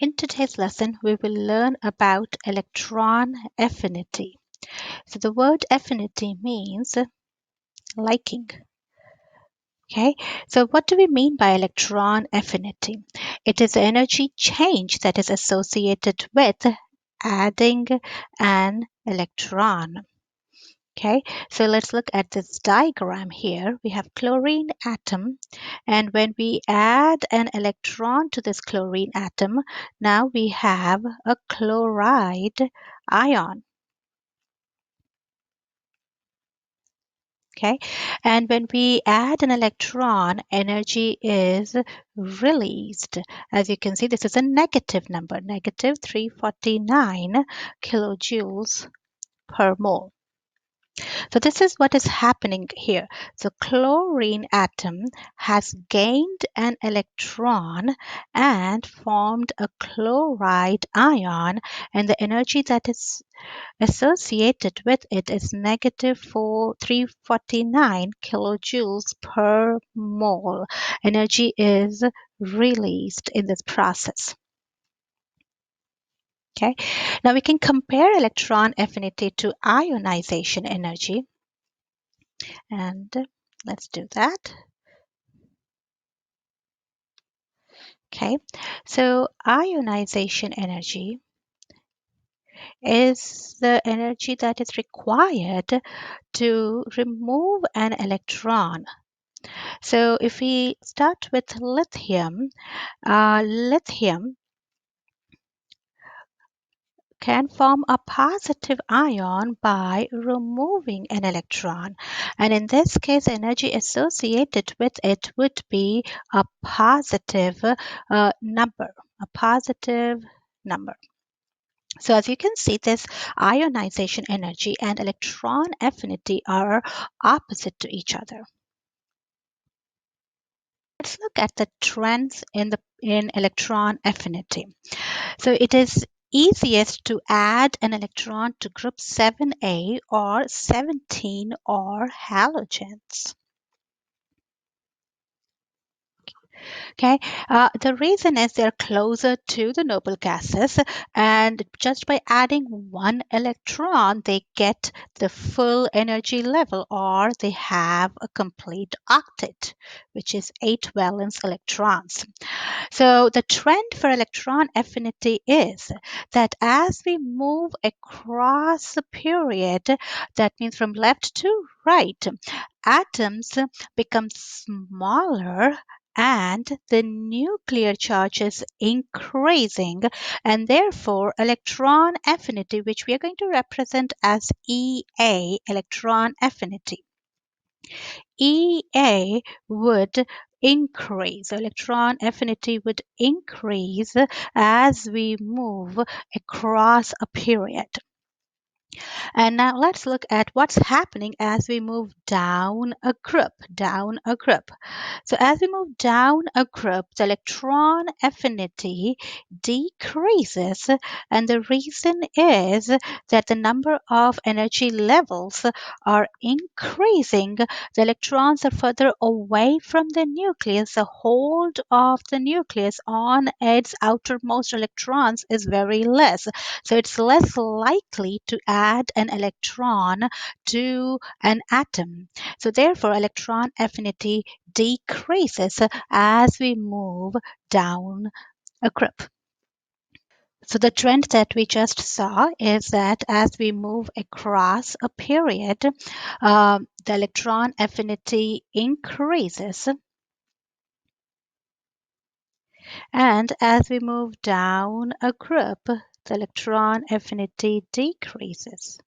In today's lesson, we will learn about electron affinity. So the word affinity means liking. Okay, so what do we mean by electron affinity? It is the energy change that is associated with adding an electron. Okay, so let's look at this diagram here. We have chlorine atom, and when we add an electron to this chlorine atom, now we have a chloride ion. Okay, and when we add an electron, energy is released. As you can see, this is a negative number, negative 349 kilojoules per mole. So this is what is happening here. The chlorine atom has gained an electron and formed a chloride ion, and the energy that is associated with it is negative 349 kilojoules per mole. Energy is released in this process. Okay, now we can compare electron affinity to ionization energy. And let's do that. Okay, so ionization energy is the energy that is required to remove an electron. So if we start with lithium, lithium can form a positive ion by removing an electron. And in this case, energy associated with it would be a positive number, a positive number. So as you can see, this ionization energy and electron affinity are opposite to each other. Let's look at the trends in electron affinity. So it is easiest to add an electron to group 7a or 17 or halogens. Okay, the reason is they're closer to the noble gases, and just by adding one electron, they get the full energy level, or they have a complete octet, which is 8 valence electrons. So the trend for electron affinity is that as we move across the period, that means from left to right, atoms become smaller and the nuclear charge is increasing, and therefore electron affinity, which we are going to represent as EA, electron affinity, EA would increase. Electron affinity would increase as we move across a period. And now let's look at what's happening as we move down a group, So as we move down a group, the electron affinity decreases, and the reason is that the number of energy levels are increasing. The electrons are further away from the nucleus. The hold of the nucleus on its outermost electrons is very less. So it's less likely to add an electron to an atom. So therefore, electron affinity decreases as we move down a group. So the trend that we just saw is that as we move across a period, the electron affinity increases. And as we move down a group, the electron affinity decreases.